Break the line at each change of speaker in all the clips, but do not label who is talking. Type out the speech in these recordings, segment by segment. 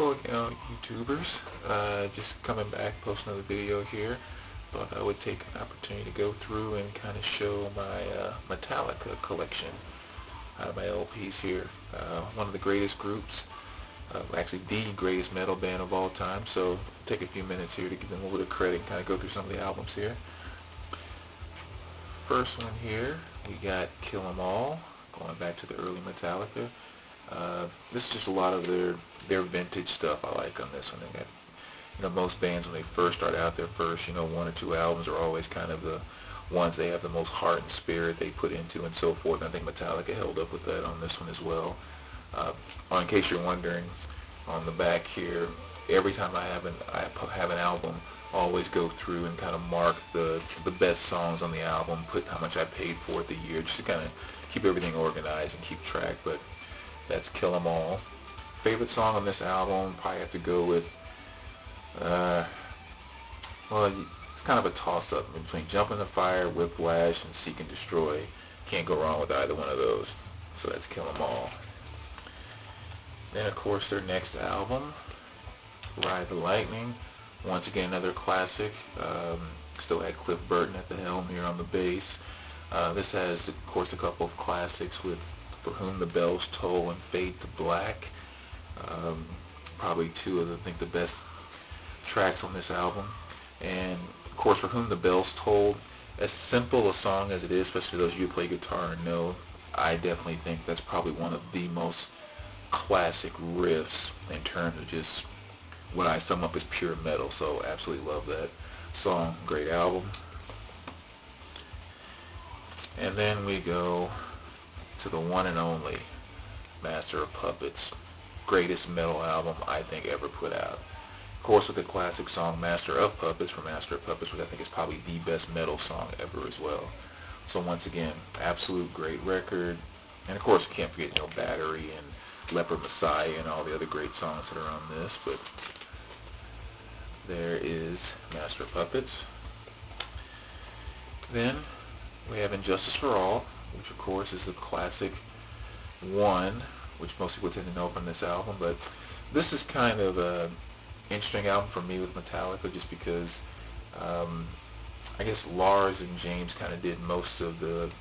Hello again, YouTubers. Just coming back, posting another video here. Thought I would take an opportunity to go through and kind of show my Metallica collection out of my LPs here. One of the greatest groups, actually the greatest metal band of all time. So take a few minutes here to give them a little bit of credit and kind of go through some of the albums here. First one here, we got Kill 'Em All, going back to the early Metallica. This is just a lot of their vintage stuff I like on this one. They got, most bands when they first start out, their first, one or two albums are always kind of the ones they have the most heart and spirit they put into and so forth. And I think Metallica held up with that on this one as well. In case you're wondering, on the back here, every time I have an album, I always go through and kind of mark the best songs on the album, put how much I paid for it the year, just to kind of keep everything organized and keep track. But that's Kill 'Em All. Favorite song on this album, probably have to go with, well, it's kind of a toss-up between Jump in the Fire, Whiplash, and Seek and Destroy. Can't go wrong with either one of those. So that's Kill 'Em All. Then, of course, their next album, Ride the Lightning. Once again, another classic. Still had Cliff Burton at the helm here on the bass. This has, of course, a couple of classics with For Whom the Bells Toll and Fade to Black. Probably two of the best tracks on this album. And of course, For Whom the Bells Toll, as simple a song as it is, especially those of you who play guitar and know, I definitely think that's probably one of the most classic riffs in terms of just what I sum up as pure metal. So absolutely love that song. Great album. And then we go to the one and only Master of Puppets. Greatest metal album I think ever put out. Of course, with the classic song Master of Puppets from Master of Puppets, which I think is probably the best metal song ever as well. So once again, absolute great record. And of course, we can't forget Battery and Leper Messiah and all the other great songs that are on this. But there is Master of Puppets. Then we have Injustice for All, which of course is the classic one, which most people tend to know from this album. But this is kind of a interesting album for me with Metallica, just because I guess Lars and James kind of did most of the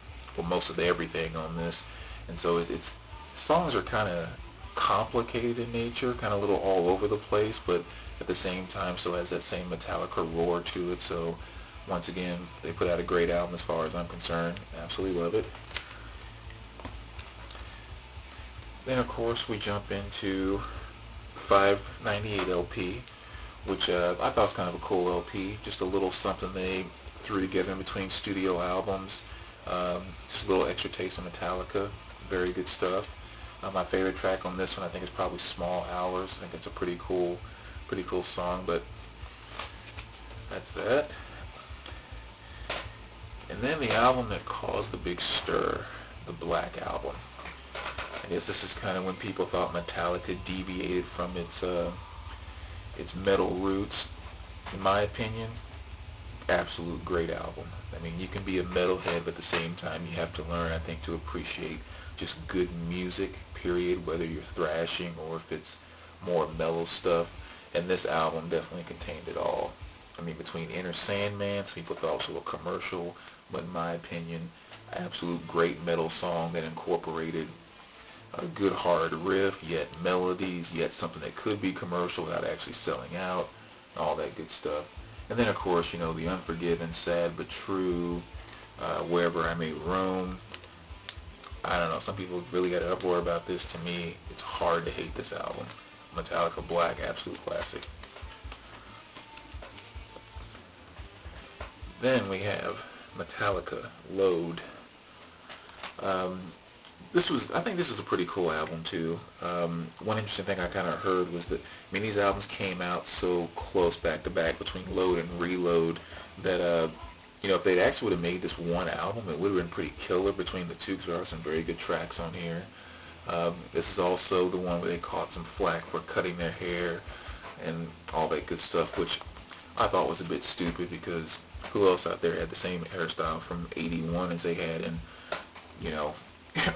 everything on this, and so it's songs are kind of complicated in nature, kind of a little all over the place, but at the same time still has that same Metallica roar to it. So once again, they put out a great album as far as I'm concerned. Absolutely love it. Then of course we jump into 598 LP, which I thought was kind of a cool LP. Just a little something they threw together in between studio albums. Just a little extra taste of Metallica. Very good stuff. My favorite track on this one, I think, is probably Small Hours. I think it's a pretty cool song. But that's that. And then the album that caused the big stir, the Black Album. I guess this is kind of when people thought Metallica deviated from its metal roots. In my opinion, absolute great album. I mean, you can be a metalhead, but at the same time, you have to learn, I think, to appreciate just good music, period, whether you're thrashing or if it's more mellow stuff. And this album definitely contained it all. I mean, between Enter Sandman, some people thought it was a little commercial, but in my opinion, absolute great metal song that incorporated a good hard riff, yet melodies, yet something that could be commercial without actually selling out, all that good stuff. And then of course, the Unforgiven, Sad But True, Wherever I May Roam. I don't know, some people really got an uproar about this. To me, it's hard to hate this album. Metallica Black, absolute classic. Then we have Metallica Load. I think this was a pretty cool album too. One interesting thing I kind of heard was that, these albums came out so close back to back between Load and Reload that, if they'd actually would have made this one album, it would have been pretty killer between the two, because there are some very good tracks on here. This is also the one where they caught some flack for cutting their hair and all that good stuff, which I thought was a bit stupid, because who else out there had the same hairstyle from '81 as they had in,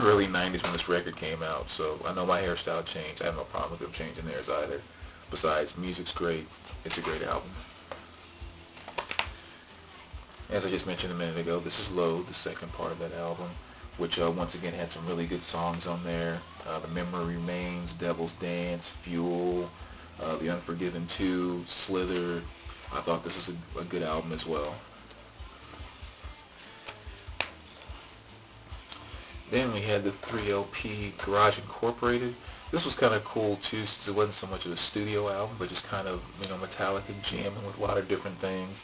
early '90s when this record came out? So I know my hairstyle changed. I have no problem with them changing theirs either. besides, music's great. It's a great album. As I just mentioned a minute ago, this is Load, the second part of that album, which once again had some really good songs on there. The Memory Remains, Devil's Dance, Fuel, The Unforgiven 2, Slither. I thought this was a good album as well. Then we had the 3LP Garage Incorporated. This was kind of cool too, since it wasn't so much of a studio album, but just kind of, Metallica jamming with a lot of different things.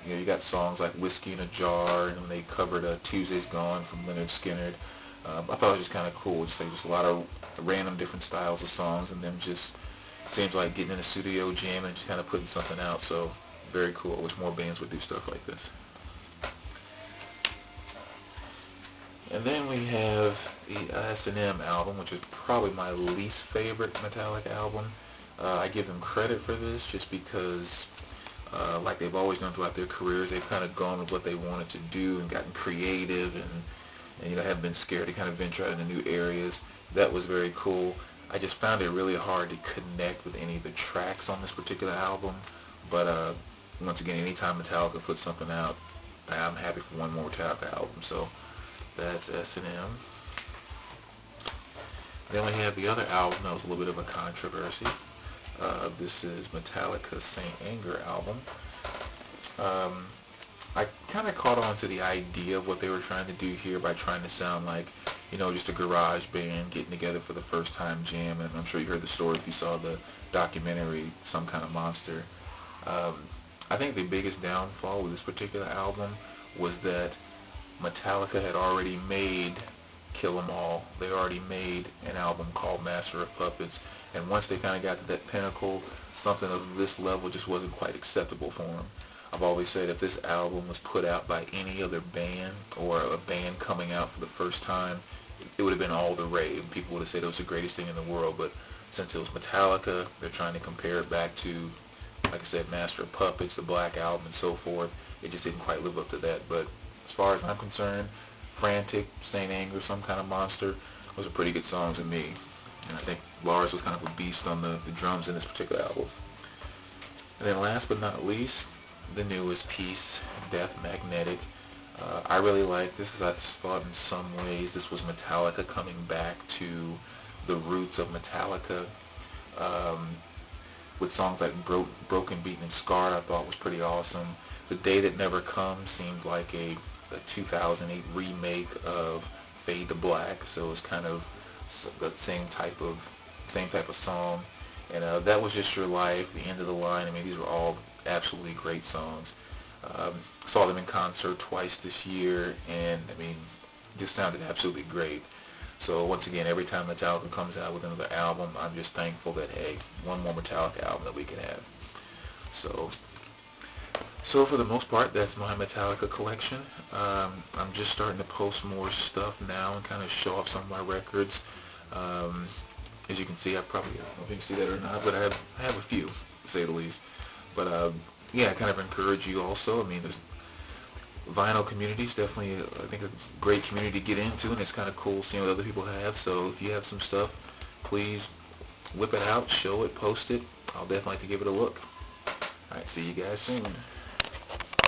You got songs like Whiskey in a Jar, and they covered Tuesday's Gone from Leonard Skinner. I thought it was just kind of cool, just a lot of random different styles of songs, and them just seems like getting in a studio jam and just kind of putting something out. So very cool. I wish more bands would do stuff like this. And then we have the S&M album, which is probably my least favorite Metallica album. I give them credit for this just because, like they've always done throughout their careers, they've kind of gone with what they wanted to do and gotten creative and haven't been scared to kind of venture out into new areas. That was very cool. I just found it really hard to connect with any of the tracks on this particular album. But once again, anytime Metallica puts something out, I'm happy for one more Metallica album. So that's S&M. Then we have the other album that was a little bit of a controversy. This is Metallica Saint Anger album. I kind of caught on to the idea of what they were trying to do here by trying to sound like, just a garage band getting together for the first time jam. And I'm sure you heard the story if you saw the documentary, Some Kind of Monster. I think the biggest downfall with this particular album was that Metallica had already made Kill 'Em All. They already made an album called Master of Puppets, and once they kind of got to that pinnacle, something of this level just wasn't quite acceptable for them. I've always said if this album was put out by any other band or a band coming out for the first time, it would have been all the rave. People would have said it was the greatest thing in the world, but since it was Metallica, they're trying to compare it back to, like I said, Master of Puppets, the Black Album, and so forth. It just didn't quite live up to that. But as far as I'm concerned, Frantic, Saint Anger, Some Kind of Monster, those are pretty good songs to me. And I think Lars was kind of a beast on the drums in this particular album. And then last but not least, the newest piece, Death Magnetic. I really like this because I thought in some ways this was Metallica coming back to the roots of Metallica. With songs like Broken, Beaten, and Scarred, I thought was pretty awesome. The Day That Never Comes seemed like a 2008 remake of Fade to Black, so it's kind of the same type of song. And That Was Just Your Life, The End of the Line. I mean, these were all absolutely great songs. Saw them in concert twice this year, and I mean, just sounded absolutely great. So once again, every time Metallica comes out with another album, I'm just thankful that, hey, one more Metallica album that we can have. So for the most part, that's my Metallica collection. I'm just starting to post more stuff now and kind of show off some of my records. As you can see, I don't know if you can see that or not, but I have a few, to say the least. But yeah, I kind of encourage you also. I mean, there's vinyl community is definitely, I think, a great community to get into, and it's kind of cool seeing what other people have. So if you have some stuff, please whip it out, show it, post it. I'll definitely like to give it a look. Alright, see you guys soon.